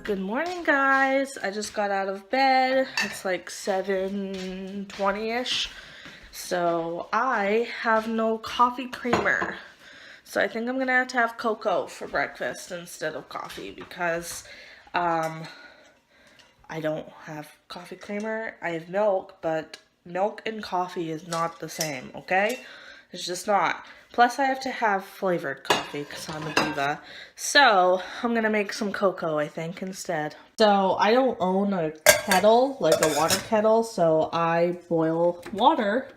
Good morning, guys. I just got out of bed. It's like 7:20-ish. So I have no coffee creamer. So I think I'm gonna have to have cocoa for breakfast instead of coffee because I don't have coffee creamer. I have milk, but milk and coffee is not the same, okay? It's just not. Plus, I have to have flavored coffee because I'm a diva. So, I'm going to make some cocoa, I think, instead. So, I don't own a kettle, like a water kettle, so I boil water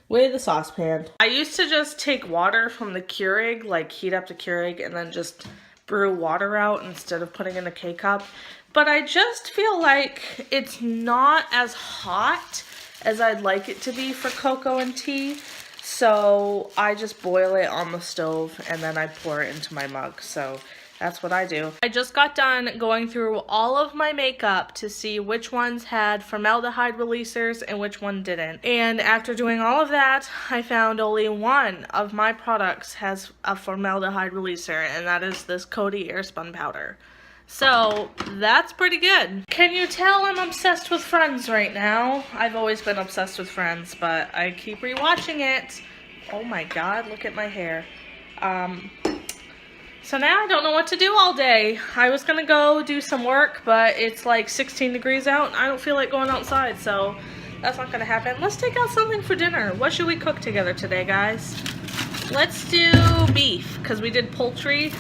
with a saucepan. I used to just take water from the Keurig, like heat up the Keurig, and then just brew water out instead of putting in a K-cup. But I just feel like it's not as hot as I'd like it to be for cocoa and tea. So I just boil it on the stove and then I pour it into my mug. So that's what I do. I just got done going through all of my makeup to see which ones had formaldehyde releasers and which one didn't. And after doing all of that, I found only one of my products has a formaldehyde releaser, and that is this Coty Airspun powder. So that's pretty good. Can you tell I'm obsessed with Friends right now? I've always been obsessed with Friends, but I keep rewatching it. Oh my god, look at my hair. So now I don't know what to do all day. I was gonna go do some work, but it's like 16 degrees out and I don't feel like going outside, so that's not gonna happen. Let's take out something for dinner. What should we cook together today, guys? Let's do beef, because we did poultry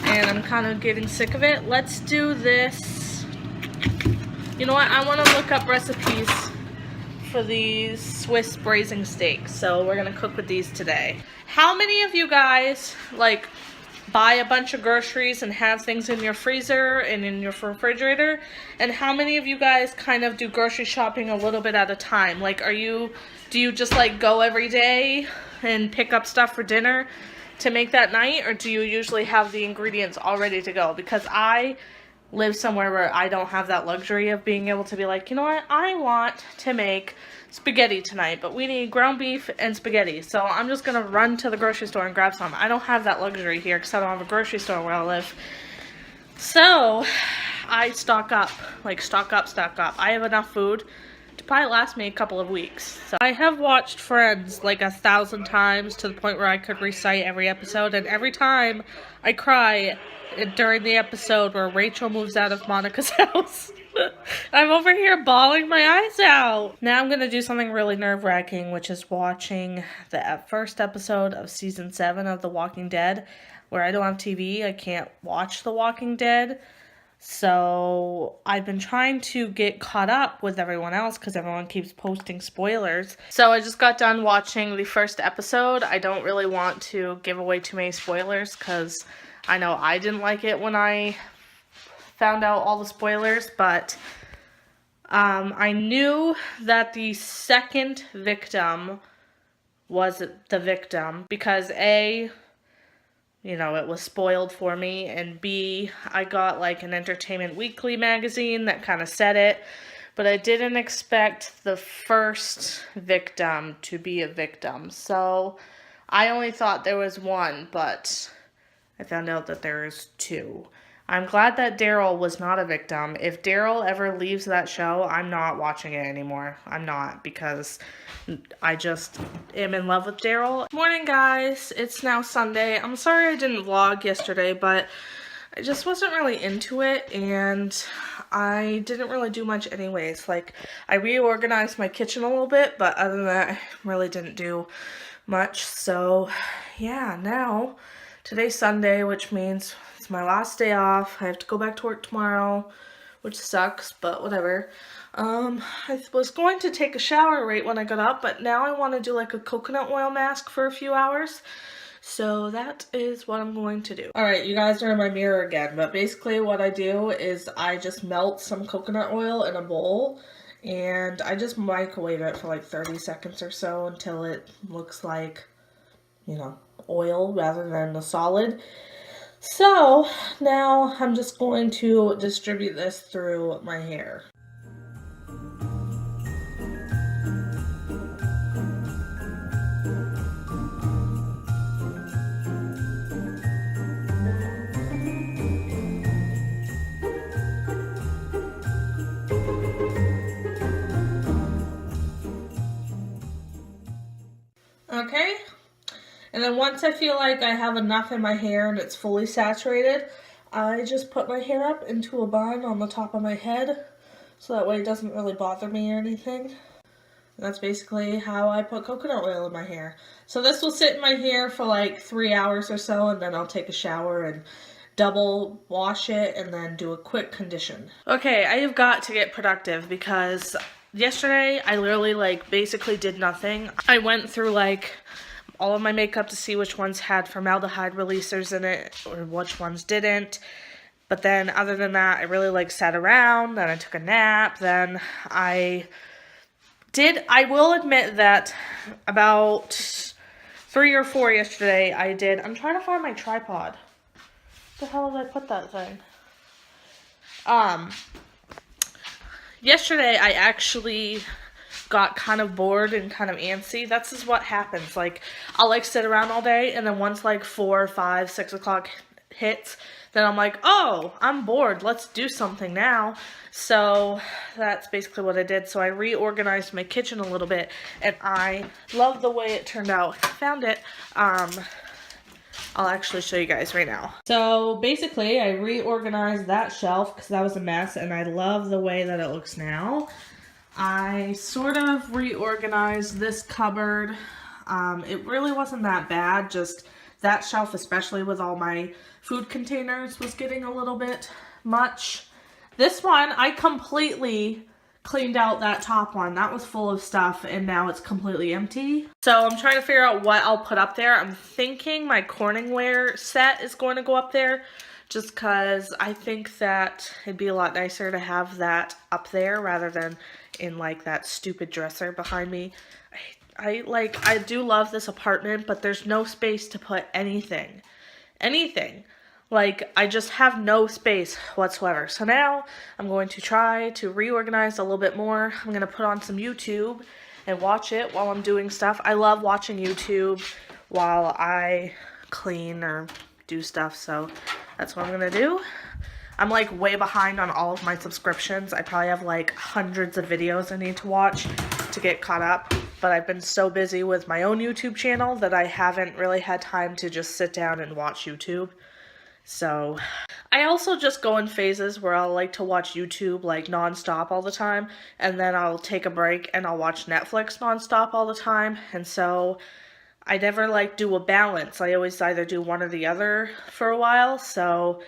and I'm kind of getting sick of it. Let's do this. You know what? I want to look up recipes for these Swiss braising steaks. So we're going to cook with these today. How many of you guys like buy a bunch of groceries and have things in your freezer and in your refrigerator? And how many of you guys kind of do grocery shopping a little bit at a time? Like, do you just like go every day and pick up stuff for dinner to make that night, or do you usually have the ingredients all ready to go? Because I live somewhere where I don't have that luxury of being able to be like, you know what, I want to make spaghetti tonight, but we need ground beef and spaghetti, so I'm just gonna run to the grocery store and grab some. I don't have that luxury here because I don't have a grocery store where I live. So I stock up. I have enough food to probably last me a couple of weeks. So I have watched Friends like 1,000 times to the point where I could recite every episode, and every time I cry during the episode where Rachel moves out of Monica's house. I'm over here bawling my eyes out. Now I'm gonna do something really nerve-wracking, which is watching the first episode of season 7 of The Walking Dead. Where I don't have TV, I can't watch The Walking Dead. So I've been trying to get caught up with everyone else because everyone keeps posting spoilers. So I just got done watching the first episode. I don't really want to give away too many spoilers because I know I didn't like it when I found out all the spoilers, but I knew that the second victim was the victim because A, you know, it was spoiled for me, and B, I got like an Entertainment Weekly magazine that kind of said it, but I didn't expect the first victim to be a victim. So I only thought there was one, but I found out that there is two. I'm glad that Daryl was not a victim. If Daryl ever leaves that show, I'm not watching it anymore. I'm not, because I just am in love with Daryl. Morning, guys. It's now Sunday. I'm sorry I didn't vlog yesterday, but I just wasn't really into it, and I didn't really do much anyways. Like, I reorganized my kitchen a little bit, but other than that, I really didn't do much. So, yeah, now, today's Sunday, which means it's my last day off. I have to go back to work tomorrow, which sucks, but whatever. I was going to take a shower right when I got up, but now I want to do like a coconut oil mask for a few hours. So that is what I'm going to do. Alright, you guys are in my mirror again, but basically what I do is I just melt some coconut oil in a bowl, and I just microwave it for like 30 seconds or so until it looks like, you know, oil rather than a solid. So now I'm just going to distribute this through my hair. And then once I feel like I have enough in my hair and it's fully saturated, I just put my hair up into a bun on the top of my head, so that way it doesn't really bother me or anything. That's basically how I put coconut oil in my hair. So this will sit in my hair for like 3 hours or so, and then I'll take a shower and double wash it and then do a quick condition. Okay, I have got to get productive because yesterday I literally like basically did nothing. I went through like all of my makeup to see which ones had formaldehyde releasers in it or which ones didn't. But then other than that, I really like sat around, then I took a nap, then I will admit that about 3 or 4 yesterday I'm trying to find my tripod. Where the hell did I put that thing? Yesterday I actually got kind of bored and kind of antsy. That's just what happens. Like, I'll like sit around all day, and then once like 4, 5, 6 o'clock hits, then I'm like, oh, I'm bored. Let's do something now. So that's basically what I did. So I reorganized my kitchen a little bit, and I love the way it turned out. I found it. I'll actually show you guys right now. So basically I reorganized that shelf because that was a mess, and I love the way that it looks now. I sort of reorganized this cupboard. It really wasn't that bad, just that shelf, especially with all my food containers, was getting a little bit much. This one, I completely cleaned out that top one. That was full of stuff, and now it's completely empty. So I'm trying to figure out what I'll put up there. I'm thinking my Corningware set is going to go up there, just because I think that it'd be a lot nicer to have that up there rather than in like that stupid dresser behind me. I do love this apartment, but there's no space to put anything. Like, I just have no space whatsoever. So now I'm going to try to reorganize a little bit more. I'm going to put on some YouTube and watch it while I'm doing stuff. I love watching YouTube while I clean or do stuff, so that's what I'm going to do. I'm like way behind on all of my subscriptions. I probably have like hundreds of videos I need to watch to get caught up, but I've been so busy with my own YouTube channel that I haven't really had time to just sit down and watch YouTube. So I also just go in phases where I'll like to watch YouTube like non-stop all the time, and then I'll take a break and I'll watch Netflix non-stop all the time. And so I never like do a balance. I always either do one or the other for a while. So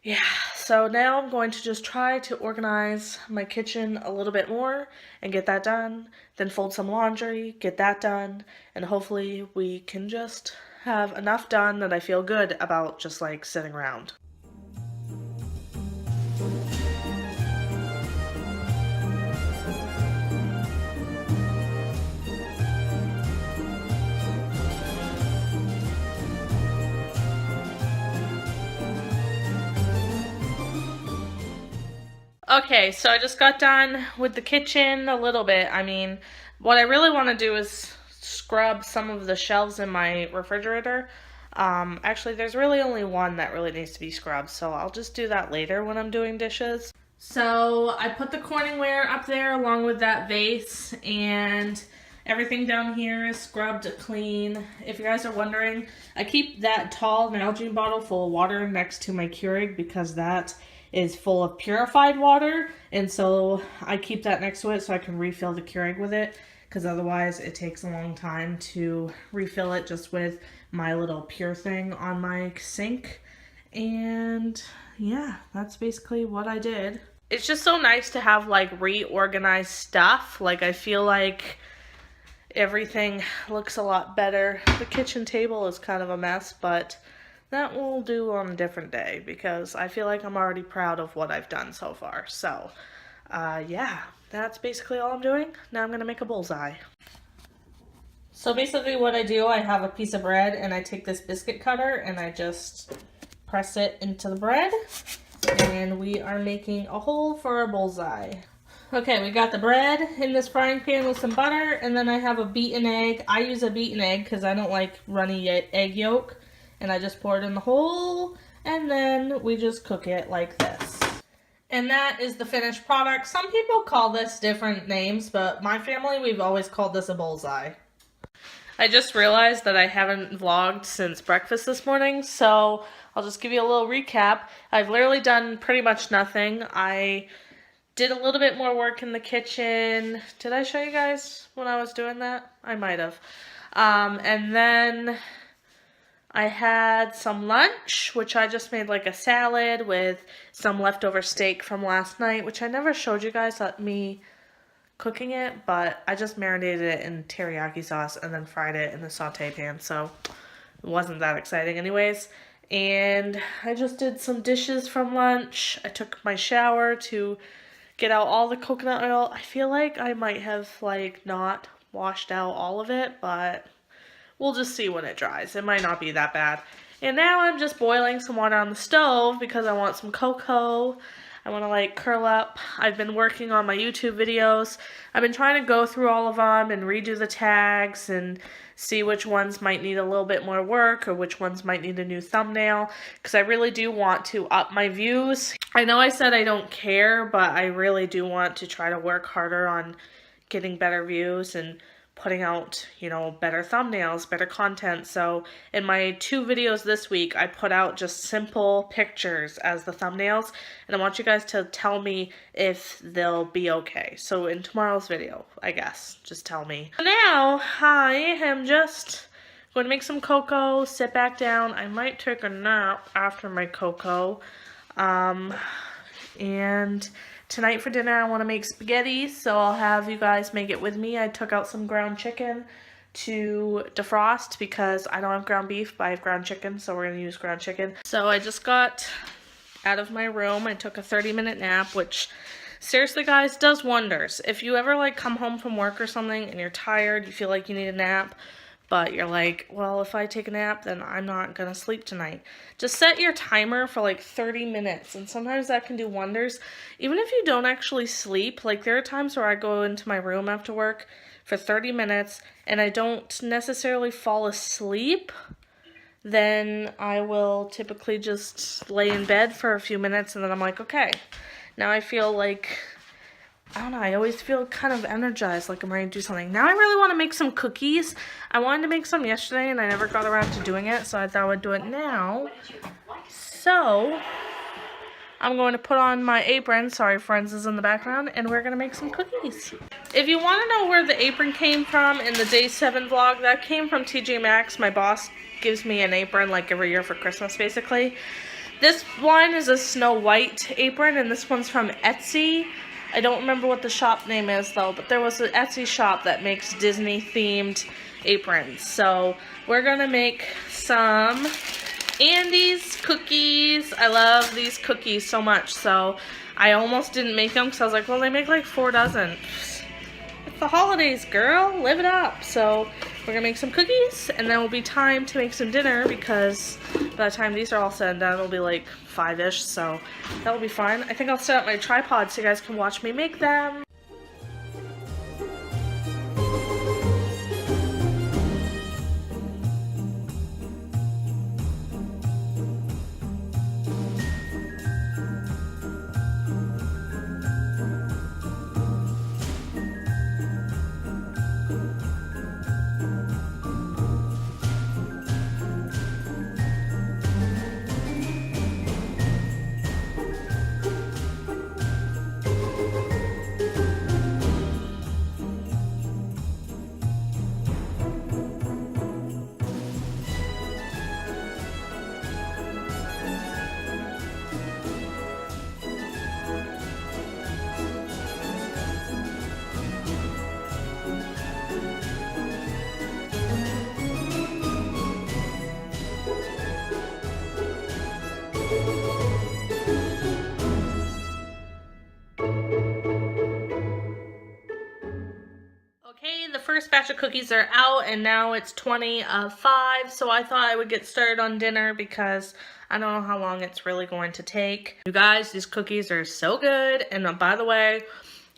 yeah, so now I'm going to just try to organize my kitchen a little bit more and get that done, then fold some laundry, get that done, and hopefully we can just have enough done that I feel good about just like sitting around. Okay, so I just got done with the kitchen a little bit. I mean, what I really want to do is scrub some of the shelves in my refrigerator. Actually, there's really only one that really needs to be scrubbed, so I'll just do that later when I'm doing dishes. So I put the Corningware up there along with that vase, and everything down here is scrubbed clean. If you guys are wondering, I keep that tall Nalgene bottle full of water next to my Keurig because that is full of purified water, and so I keep that next to it so I can refill the Keurig with it, because otherwise it takes a long time to refill it just with my little pure thing on my sink. And yeah, that's basically what I did. It's just so nice to have like reorganized stuff. Like, I feel like everything looks a lot better. The kitchen table is kind of a mess, but that will do on a different day because I feel like I'm already proud of what I've done so far. So yeah, that's basically all I'm doing. Now I'm gonna make a bullseye. So basically what I do, I have a piece of bread and I take this biscuit cutter and I just press it into the bread, and we are making a hole for a bullseye. Okay, we got the bread in this frying pan with some butter, and then I have a beaten egg. I use a beaten egg because I don't like runny egg yolk, and I just pour it in the hole, and then we just cook it like this. And that is the finished product. Some people call this different names, but my family, we've always called this a bullseye. I just realized that I haven't vlogged since breakfast this morning, so I'll just give you a little recap. I've literally done pretty much nothing. I did a little bit more work in the kitchen. Did I show you guys when I was doing that? I might have. And then I had some lunch, which I just made like a salad with some leftover steak from last night, which I never showed you guys me cooking it, but I just marinated it in teriyaki sauce and then fried it in the saute pan, so it wasn't that exciting anyways. And I just did some dishes from lunch. I took my shower to get out all the coconut oil. I feel like I might have like not washed out all of it, but we'll just see when it dries. It might not be that bad. And now I'm just boiling some water on the stove because I want some cocoa. I want to like curl up. I've been working on my YouTube videos. I've been trying to go through all of them and redo the tags and see which ones might need a little bit more work or which ones might need a new thumbnail, because I really do want to up my views. I know I said I don't care, but I really do want to try to work harder on getting better views and putting out, you know, better thumbnails, better content. So in my 2 videos this week, I put out just simple pictures as the thumbnails, and I want you guys to tell me if they'll be okay. So in tomorrow's video, I guess, just tell me. Now, I am just going to make some cocoa, sit back down. I might take a nap after my cocoa. And tonight for dinner, I want to make spaghetti, so I'll have you guys make it with me. I took out some ground chicken to defrost because I don't have ground beef, but I have ground chicken, so we're going to use ground chicken. So I just got out of my room. I took a 30-minute nap, which seriously, guys, does wonders. If you ever like come home from work or something and you're tired, you feel like you need a nap, but you're like, well, if I take a nap, then I'm not gonna sleep tonight. Just set your timer for like 30 minutes, and sometimes that can do wonders. Even if you don't actually sleep, like there are times where I go into my room after work for 30 minutes and I don't necessarily fall asleep, then I will typically just lay in bed for a few minutes and then I'm like, okay, now I feel like, I don't know, I always feel kind of energized, like I'm ready to do something. Now I really want to make some cookies. I wanted to make some yesterday and I never got around to doing it, so I thought I would do it now. So, I'm going to put on my apron, sorry Friends is in the background, and we're going to make some cookies. If you want to know where the apron came from in the day 7 vlog, that came from TJ Maxx. My boss gives me an apron like every year for Christmas basically. This one is a Snow White apron and this one's from Etsy. I don't remember what the shop name is though, but there was an Etsy shop that makes Disney themed aprons. So we're gonna make some Andes cookies. I love these cookies so much, so I almost didn't make them because I was like, well, they make like 4 dozen. It's the holidays, girl, live it up. So we're gonna make some cookies and then it'll be time to make some dinner because by the time these are all said and done, it'll be like 5-ish, so that'll be fun. I think I'll set up my tripod so you guys can watch me make them. Okay, the first batch of cookies are out and now it's 20 of 5, so I thought I would get started on dinner because I don't know how long it's really going to take. You guys, these cookies are so good, and by the way,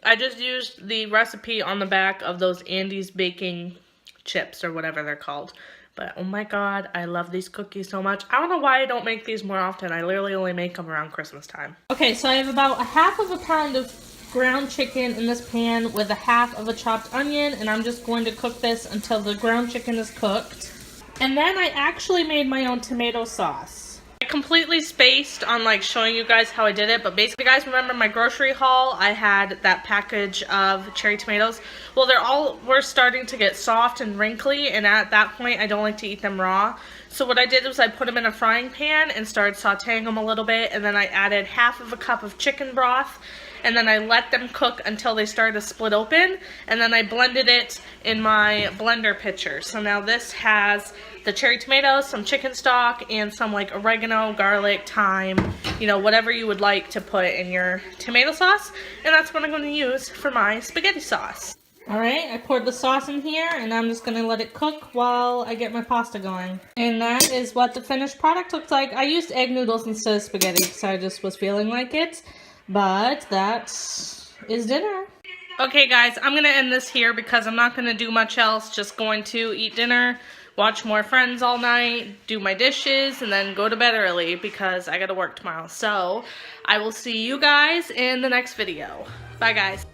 I just used the recipe on the back of those Andes baking chips or whatever they're called. But oh my god, I love these cookies so much. I don't know why I don't make these more often. I literally only make them around Christmas time. Okay, so I have about a half of a pound of ground chicken in this pan with a half of a chopped onion, and I'm just going to cook this until the ground chicken is cooked. And then I actually made my own tomato sauce. I completely spaced on like showing you guys how I did it, but basically, guys, remember my grocery haul? I had that package of cherry tomatoes. Well, were starting to get soft and wrinkly, and at that point I don't like to eat them raw. So what I did was I put them in a frying pan and started sauteing them a little bit, and then I added half of a cup of chicken broth, and then I let them cook until they started to split open, and then I blended it in my blender pitcher. So now this has the cherry tomatoes, some chicken stock, and some like oregano, garlic, thyme, you know, whatever you would like to put in your tomato sauce, and that's what I'm going to use for my spaghetti sauce. Alright, I poured the sauce in here, and I'm just going to let it cook while I get my pasta going. And that is what the finished product looks like. I used egg noodles instead of spaghetti because I just was feeling like it. But that is dinner. Okay, guys, I'm going to end this here because I'm not going to do much else. Just going to eat dinner, watch more Friends all night, do my dishes, and then go to bed early because I got to work tomorrow. So I will see you guys in the next video. Bye, guys.